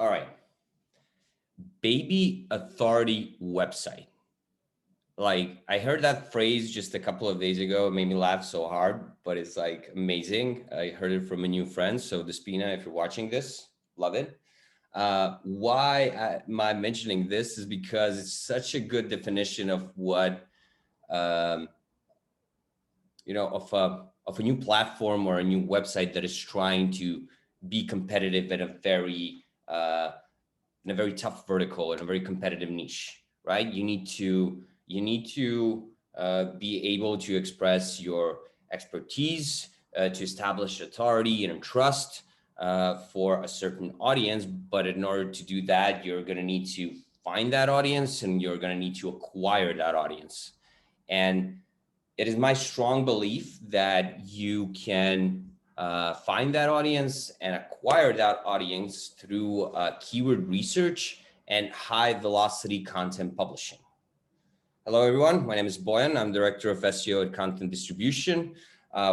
All right. Baby authority website. Like, I heard that phrase just a couple of days ago. It made me laugh so hard, but it's like amazing. I heard it from a new friend. So Despina, if you're watching this, love it. Why am I mentioning this is because it's such a good definition of what, um, of a new platform or a new website that is trying to be competitive in a very tough vertical, in a very competitive niche, right? You need to be able to express your expertise, to establish authority and trust for a certain audience. But in order to do that, you're going to need to find that audience and you're going to need to acquire that audience. And it is my strong belief that you can find that audience and acquire that audience through keyword research and high velocity content publishing. Hello, everyone. My name is Boyan. I'm Director of SEO at Content Distribution.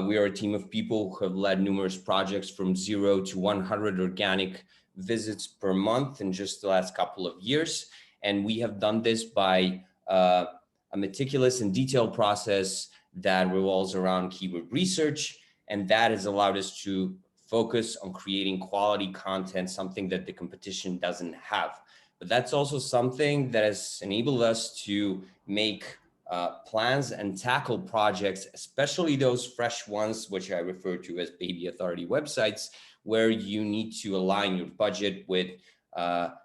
We are a team of people who have led numerous projects from 0 to 100 organic visits per month in just the last couple of years. And we have done this by a meticulous and detailed process that revolves around keyword research. And that has allowed us to focus on creating quality content, something that the competition doesn't have. But that's also something that has enabled us to make plans and tackle projects, especially those fresh ones, which I refer to as baby authority websites, where you need to align your budget with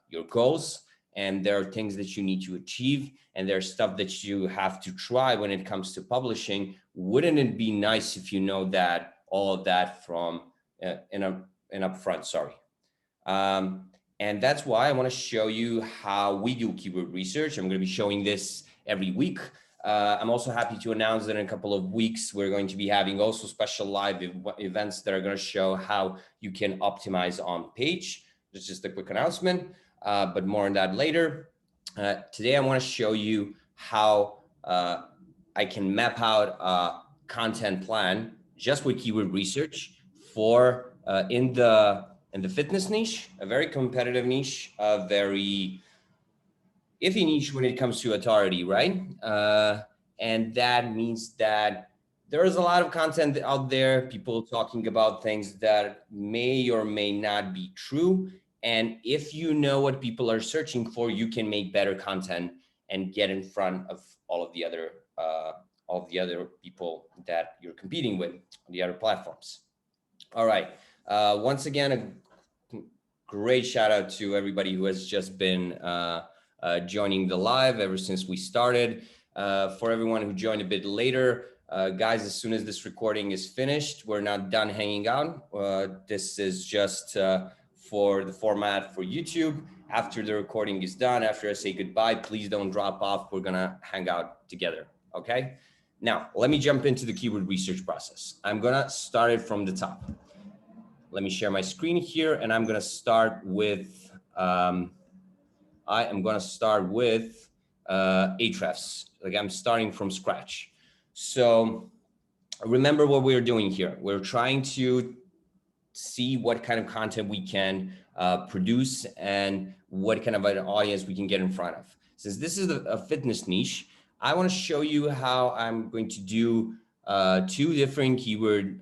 your goals. And there are things that you need to achieve, and there's stuff that you have to try when it comes to publishing. Wouldn't it be nice if you know that all of that from in upfront? Sorry. And that's why I want to show you how we do keyword research. I'm going to be showing this every week. I'm also happy to announce that in a couple of weeks, we're going to be having also special live events that are going to show how you can optimize on page. That's just a quick announcement, but more on that later. Today, I want to show you how I can map out a content plan just with keyword research for in the fitness niche, a very competitive niche, a very iffy niche when it comes to authority, right? And that means that there is a lot of content out there, people talking about things that may or may not be true. And if you know what people are searching for, you can make better content and get in front of all of the other people that you're competing with on the other platforms. All right. Once again, a great shout out to everybody who has just been joining the live ever since we started. For everyone who joined a bit later, guys, as soon as this recording is finished, we're not done hanging out. This is just for the format for YouTube. After the recording is done, after I say goodbye, please don't drop off. We're gonna hang out together, okay? Now, let me jump into the keyword research process. I'm gonna start it from the top. Let me share my screen here, and I'm gonna start with, Ahrefs. Like, I'm starting from scratch. So remember what we're doing here. We're trying to see what kind of content we can produce and what kind of an audience we can get in front of. Since this is a fitness niche, I want to show you how I'm going to do two different keyword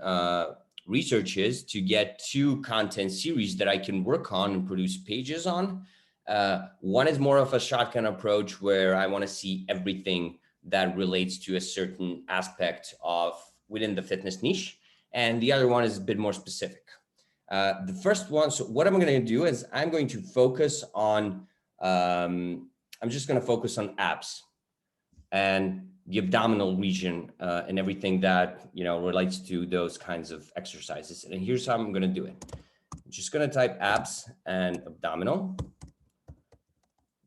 researches to get two content series that I can work on and produce pages on. One is more of a shotgun approach where I want to see everything that relates to a certain aspect of within the fitness niche. And the other one is a bit more specific. The first one, so what I'm going to do is I'm going to focus on, I'm just going to focus on abs and the abdominal region and everything that, relates to those kinds of exercises. And here's how I'm going to do it. I'm just going to type abs and abdominal.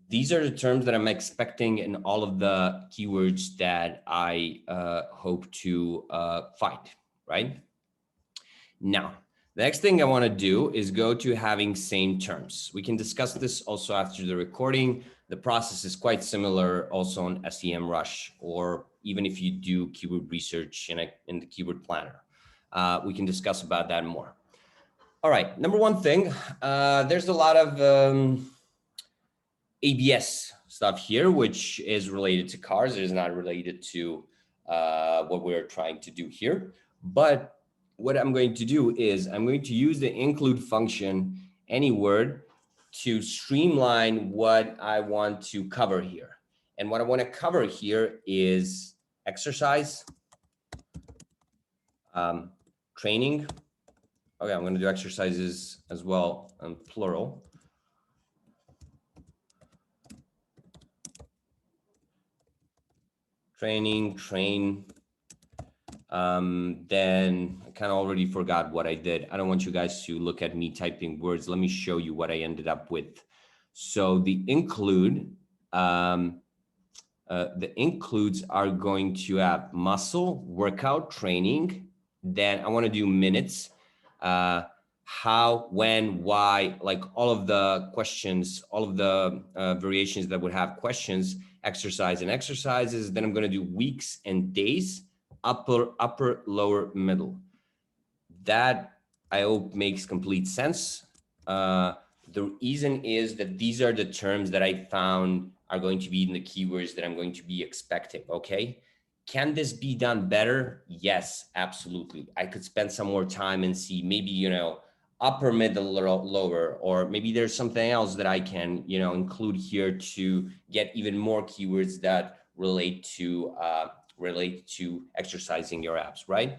These are the terms that I'm expecting in all of the keywords that I hope to find, right? Now, the next thing I want to do is go to having same terms. We can discuss this also after the recording. The process is quite similar also on SEMrush, or even if you do keyword research in the keyword planner. We can discuss about that more. All right, number one thing, there's a lot of ABS stuff here, which is related to cars. It is not related to what we're trying to do here. But what I'm going to do is I'm going to use the include function, any word, to streamline what I want to cover here. And what I want to cover here is exercise, training. Okay, I'm going to do exercises as well, plural. Training, train. Then I kind of already forgot what I did. I don't want you guys to look at me typing words. Let me show you what I ended up with. So the includes are going to have muscle, workout, training. Then I want to do minutes, how, when, why, like all of the questions, all of the variations that would have questions, exercise and exercises. Then I'm going to do weeks and days, upper, lower, middle. That I hope makes complete sense. The reason is that these are the terms that I found are going to be in the keywords that I'm going to be expecting, okay? Can this be done better? Yes, absolutely. I could spend some more time and see maybe, you know, upper, middle, lower, or maybe there's something else that I can, you know, include here to get even more keywords that relate to exercising your abs, right?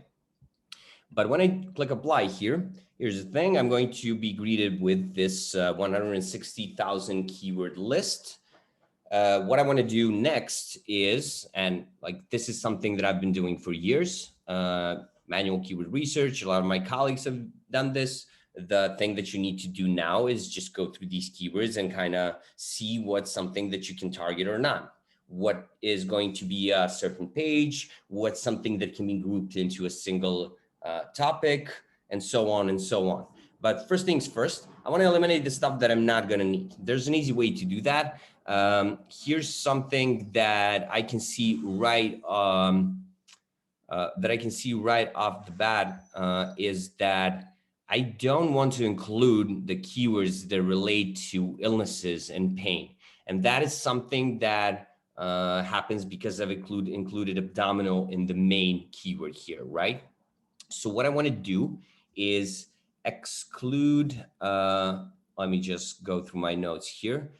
But when I click apply here, here's the thing. I'm going to be greeted with this 160,000 keyword list. What I want to do next is, and like this is something that I've been doing for years, manual keyword research. A lot of my colleagues have done this. The thing that you need to do now is just go through these keywords and kind of see what's something that you can target or not. What is going to be a certain page, what's something that can be grouped into a single topic, and so on and so on. But first things first, I want to eliminate the stuff that I'm not going to need. There's an easy way to do that. Here's something that I can see right off the bat is that I don't want to include the keywords that relate to illnesses and pain. And that is something that happens because I've included abdominal in the main keyword here, right? So what I want to do is exclude, let me just go through my notes here.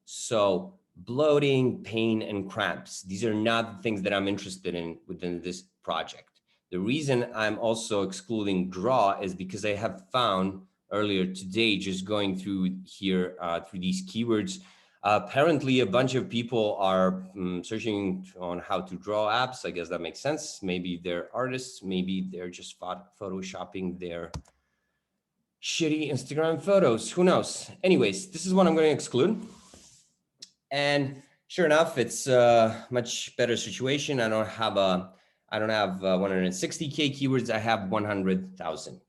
So bloating, pain, and cramps. These are not the things that I'm interested in within this project. The reason I'm also excluding draw is because I have found earlier today, just going through here, through these keywords, apparently a bunch of people are searching on how to draw apps. I guess that makes sense. Maybe they're artists, maybe they're just photoshopping their shitty Instagram photos, who knows? Anyways, this is what I'm going to exclude. And sure enough, it's a much better situation. I don't have 160K keywords. I have 100,000.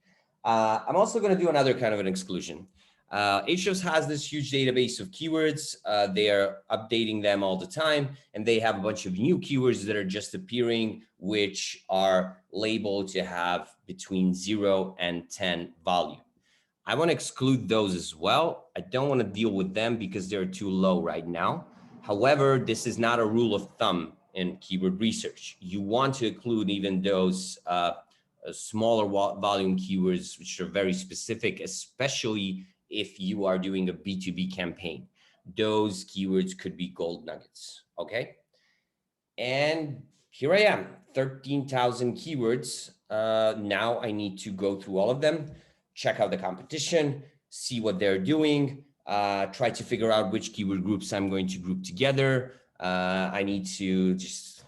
I'm also going to do another kind of an exclusion. Ahrefs has this huge database of keywords. They are updating them all the time, and they have a bunch of new keywords that are just appearing, which are labeled to have between 0 and 10 value. I want to exclude those as well. I don't want to deal with them because they're too low right now. However, this is not a rule of thumb in keyword research. You want to include even those smaller volume keywords, which are very specific, especially if you are doing a B2B campaign. Those keywords could be gold nuggets, okay? And here I am, 13,000 keywords. Now I need to go through all of them, check out the competition, see what they're doing, try to figure out which keyword groups I'm going to group together. I need to just,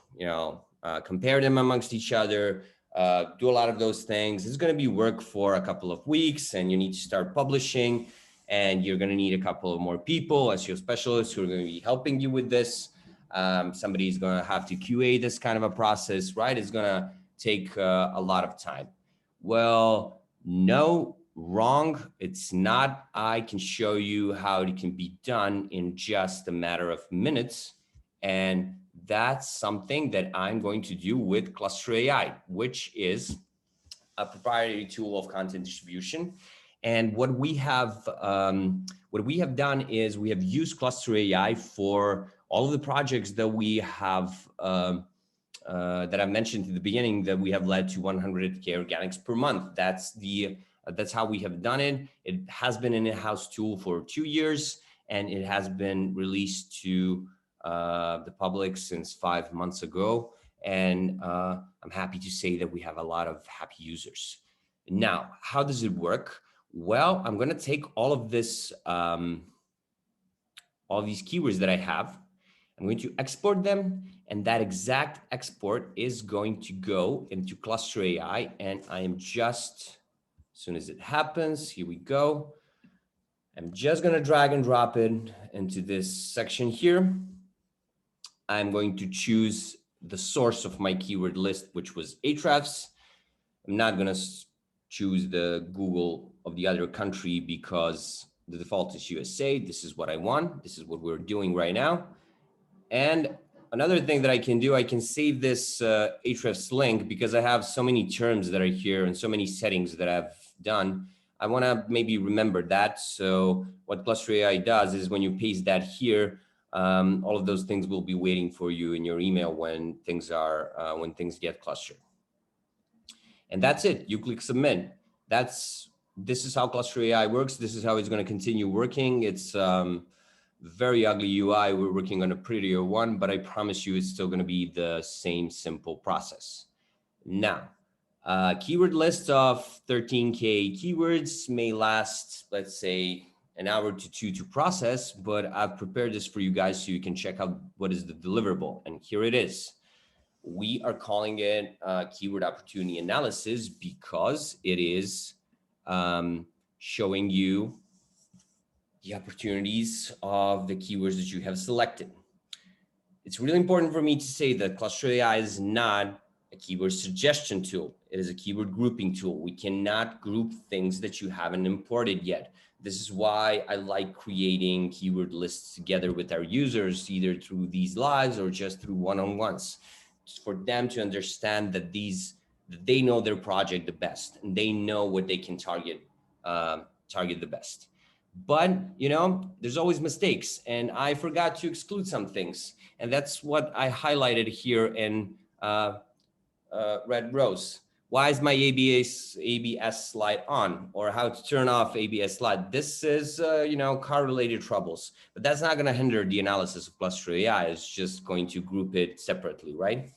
compare them amongst each other, do a lot of those things. It's going to be work for a couple of weeks, and you need to start publishing, and you're going to need a couple of more people, SEO specialists, who are going to be helping you with this. Somebody's going to have to QA this kind of a process, right? It's going to take a lot of time. Well, no, wrong. It's not. I can show you how it can be done in just a matter of minutes. And that's something that I'm going to do with Cluster AI, which is a proprietary tool of content distribution. And what we have done is we have used Cluster AI for all of the projects that we have that I mentioned at the beginning, that we have led to 100K organics per month. That's how we have done it. It has been an in-house tool for 2 years, and it has been released to the public since 5 months ago. And I'm happy to say that we have a lot of happy users. Now, how does it work? Well, I'm going to take all of this, all these keywords that I have. I'm going to export them, and that exact export is going to go into Cluster AI. And I am just, as soon as it happens, here we go. I'm just going to drag and drop it into this section here. I'm going to choose the source of my keyword list, which was Ahrefs. I'm not going to choose the Google of the other country because the default is USA. This is what I want. This is what we're doing right now. And another thing that I can do, I can save this Ahrefs link because I have so many terms that are here and so many settings that I've done. I want to maybe remember that. So what Cluster AI does is when you paste that here, all of those things will be waiting for you in your email when things get clustered. And that's it. You click submit. This is how Cluster AI works. This is how it's going to continue working. It's very ugly UI. We're working on a prettier one, but I promise you it's still going to be the same simple process. Now, keyword list of 13K keywords may last, let's say, an hour to 2 to process, but I've prepared this for you guys so you can check out what is the deliverable. And here it is. We are calling it keyword opportunity analysis because it is showing you the opportunities of the keywords that you have selected. It's really important for me to say that Cluster AI is not a keyword suggestion tool. It is a keyword grouping tool. We cannot group things that you haven't imported yet. This is why I like creating keyword lists together with our users, either through these lives or just through one-on-ones, for them to understand that they know their project the best and they know what they can target the best. But, you know, there's always mistakes, and I forgot to exclude some things. And that's what I highlighted here in red rows. Why is my ABS slide on, or how to turn off ABS slide? This is, you know, car-related troubles, but that's not going to hinder the analysis of Cluster AI. It's just going to group it separately, right?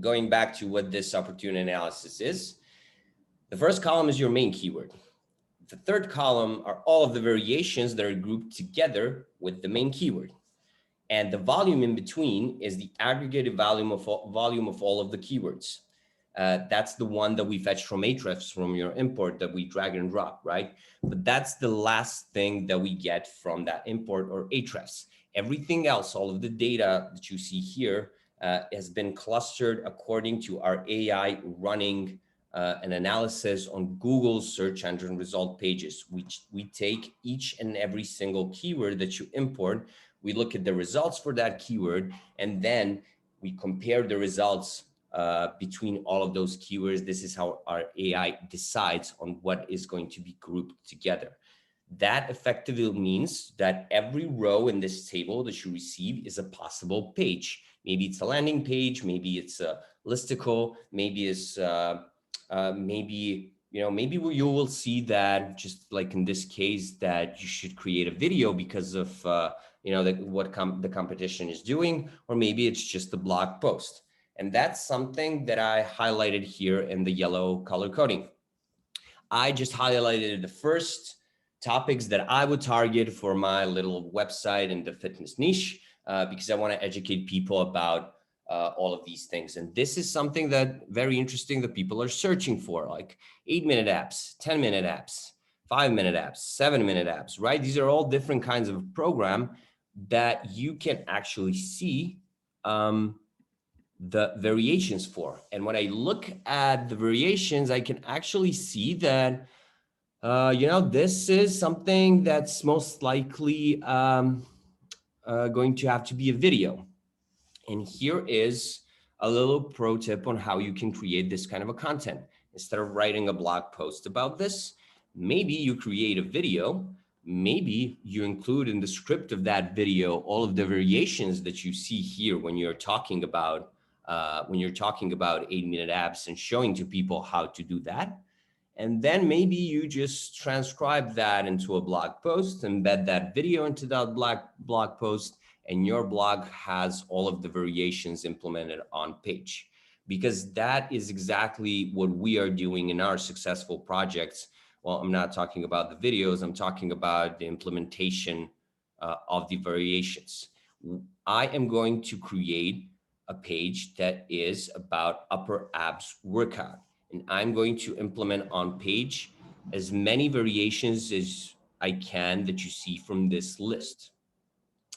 Going back to what this opportunity analysis is, the first column is your main keyword. The third column are all of the variations that are grouped together with the main keyword. And the volume in between is the aggregated volume of all of the keywords. That's the one that we fetch from Ahrefs, from your import, that we drag and drop, right? But that's the last thing that we get from that import or Ahrefs. Everything else, all of the data that you see here, has been clustered according to our AI running an analysis on Google's search engine result pages, which we take each and every single keyword that you import. We look at the results for that keyword, and then we compare the results between all of those keywords. This is how our AI decides on what is going to be grouped together. That effectively means that every row in this table that you receive is a possible page. Maybe it's a landing page, maybe it's a listicle, maybe it's maybe you will see that, just like in this case, that you should create a video because of what the competition is doing, or maybe it's just a blog post. And that's something that I highlighted here in the yellow color coding. I just highlighted the first topics that I would target for my little website in the fitness niche, because I want to educate people about all of these things. And this is something that very interesting that people are searching for, like 8-minute apps, 10-minute apps, 5-minute apps, 7-minute apps, right? These are all different kinds of program that you can actually see the variations for. And when I look at the variations, I can actually see that, this is something that's most likely going to have to be a video. And here is a little pro tip on how you can create this kind of a content. instead of writing a blog post about this, maybe you create a video. Maybe you include in the script of that video all of the variations that you see here when you're talking about 8-minute abs and showing to people how to do that. And then maybe you just transcribe that into a blog post, embed that video into that blog post, and your blog has all of the variations implemented on page. Because that is exactly what we are doing in our successful projects. Well, I'm not talking about the videos, I'm talking about the implementation of the variations. I am going to create a page that is about upper abs workout. And I'm going to implement on page as many variations as I can that you see from this list.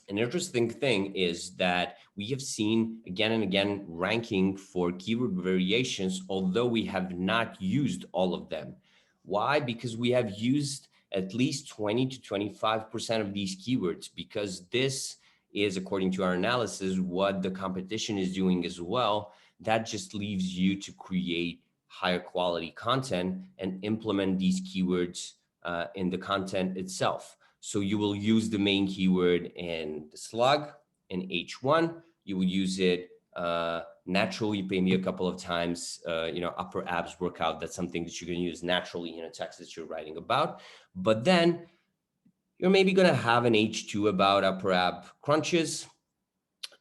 An interesting thing is that we have seen again and again ranking for keyword variations, although we have not used all of them. Why? Because we have used at least 20 to 25% of these keywords, because this is, according to our analysis, what the competition is doing as well. That just leaves you to create higher quality content and implement these keywords in the content itself. So you will use the main keyword in the slug in H1. You will use it naturally, maybe a couple of times, upper abs workout. That's something that you're going to use naturally in a text that you're writing about. But then you're maybe going to have an H2 about upper ab crunches.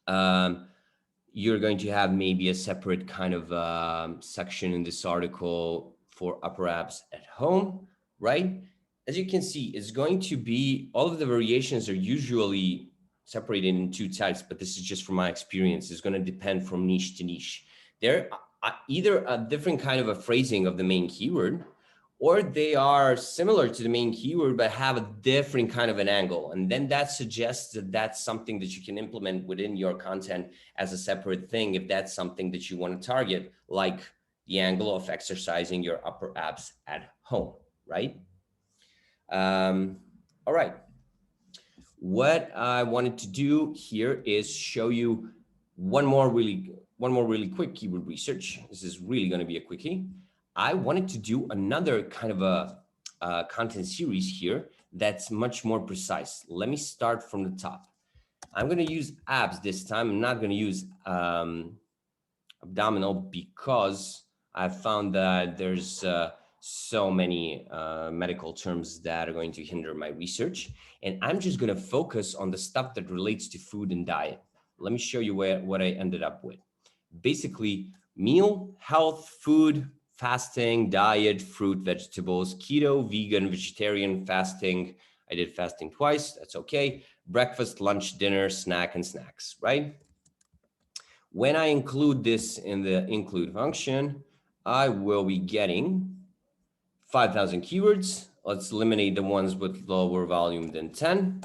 You're going to have maybe a separate kind of section in this article for upper abs at home, right? As you can see, it's going to be, all of the variations are usually separated in two types, but this is just from my experience. It's going to depend from niche to niche. They're either a different kind of a phrasing of the main keyword, or they are similar to the main keyword, but have a different kind of an angle. And then that suggests that that's something that you can implement within your content as a separate thing, if that's something that you want to target, like the angle of exercising your upper abs at home, right? All right. What I wanted to do here is show you one more really quick keyword research. This is really going to be a quickie. I wanted to do another kind of a content series here that's much more precise. Let me start from the top. I'm going to use abs this time. I'm not going to use abdominal, because I found that there's so many medical terms that are going to hinder my research. And I'm just going to focus on the stuff that relates to food and diet. Let me show you what I ended up with. Basically, meal, health, food, fasting, diet, fruit, vegetables, keto, vegan, vegetarian, fasting. I did fasting twice. That's okay. Breakfast, lunch, dinner, snack, and snacks, right? When I include this in the include function, I will be getting 5,000 keywords. Let's eliminate the ones with lower volume than 10.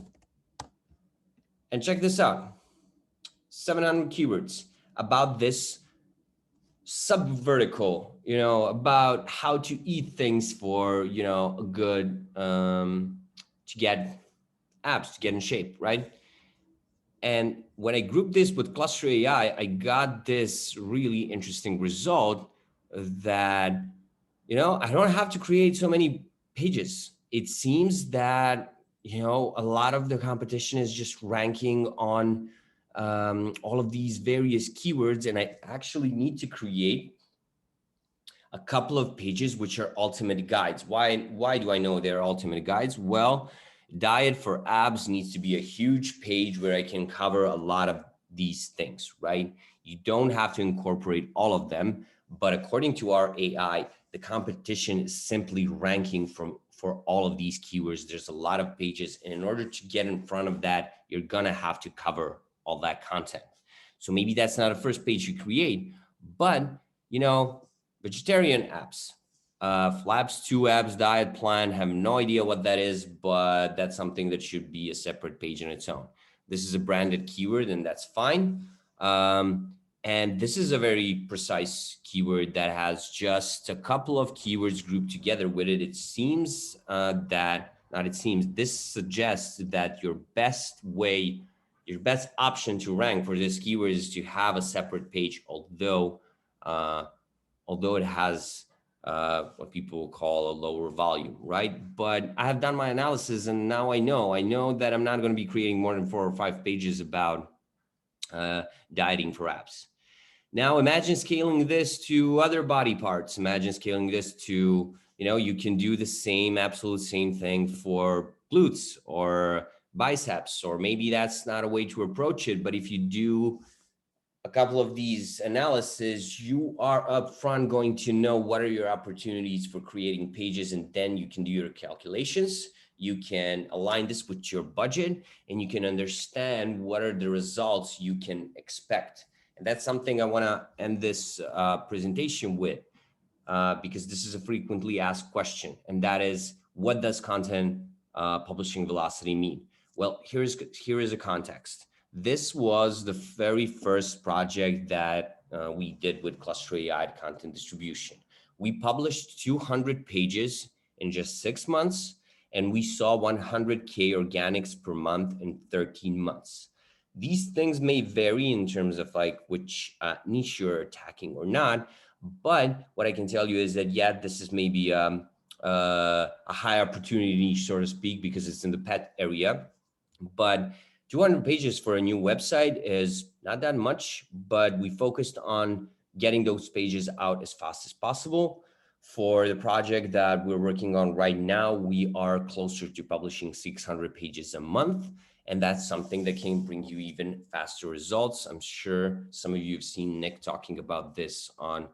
And check this out. 700 keywords about this subvertical, about how to eat things for, a good, to get abs, to get in shape, right? And when I grouped this with Cluster AI, I got this really interesting result that, I don't have to create so many pages. It seems that, a lot of the competition is just ranking on all of these various keywords, and I actually need to create a couple of pages which are ultimate guides. Why do I know they're ultimate guides? Well, diet for abs needs to be a huge page where I can cover a lot of these things, right? You don't have to incorporate all of them, but according to our AI, the competition is simply ranking for all of these keywords. There's a lot of pages, and in order to get in front of that, you're gonna have to cover all that content. So maybe that's not a first page you create, but vegetarian abs, flaps 2 abs diet plan. Have no idea what that is, but that's something that should be a separate page in its own. This is a branded keyword, and that's fine. And this is a very precise keyword that has just a couple of keywords grouped together with it. It seems this suggests that your best option to rank for this keyword is to have a separate page, although it has what people call a lower volume, right? But I have done my analysis, and now I know that I'm not going to be creating more than 4 or 5 pages about dieting for abs. Now imagine scaling this to other body parts. Imagine scaling this to, you can do the same, absolute same thing for glutes or biceps, or maybe that's not a way to approach it. But if you do a couple of these analysis, you are upfront going to know what are your opportunities for creating pages, and then you can do your calculations. You can align this with your budget, and you can understand what are the results you can expect. And that's something I want to end this presentation with, because this is a frequently asked question, and that is, what does content publishing velocity mean? Well, here is a context. This was the very first project that we did with Cluster AI content distribution. We published 200 pages in just 6 months, and we saw 100K organics per month in 13 months. These things may vary in terms of like which niche you're attacking or not, but what I can tell you is that, yeah, this is maybe a high opportunity niche, so to speak, because it's in the pet area. But 200 pages for a new website is not that much, but we focused on getting those pages out as fast as possible. For the project that we're working on right now, we are closer to publishing 600 pages a month. And that's something that can bring you even faster results. I'm sure some of you have seen Nick talking about this on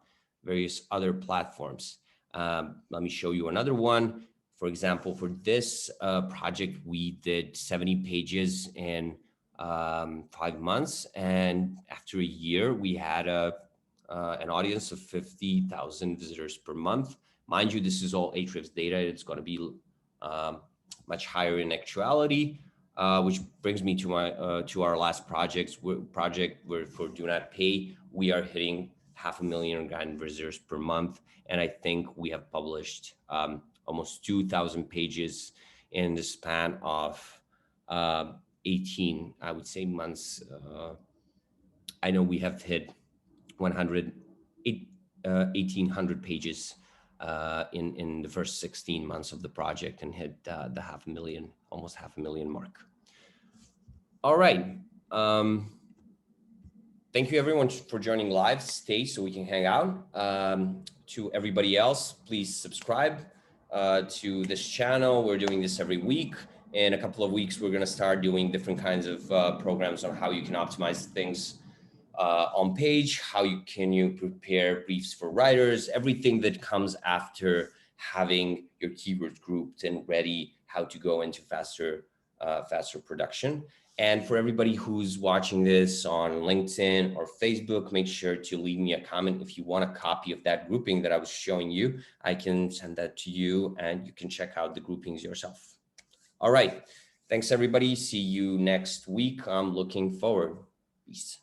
various other platforms. Let me show you another one. For example, for this project, we did 70 pages in 5 months. And after a year, we had an audience of 50,000 visitors per month. Mind you, this is all Ahrefs data. It's going to be much higher in actuality, which brings me to our last project where for Do Not Pay, we are hitting 500,000 organic visitors per month. And I think we have published almost 2,000 pages in the span of 18, I would say, months. I know we have hit 1,800 pages in the first 16 months of the project, and hit the almost 500,000 mark. All right. Thank you everyone for joining live. Stay so we can hang out. To everybody else, please subscribe to this channel. We're doing this every week. In a couple of weeks, we're going to start doing different kinds of programs on how you can optimize things on page, how you prepare briefs for writers, everything that comes after having your keywords grouped and ready, how to go into faster production. And for everybody who's watching this on LinkedIn or Facebook, make sure to leave me a comment. If you want a copy of that grouping that I was showing you, I can send that to you and you can check out the groupings yourself. All right. Thanks, everybody. See you next week. I'm looking forward. Peace.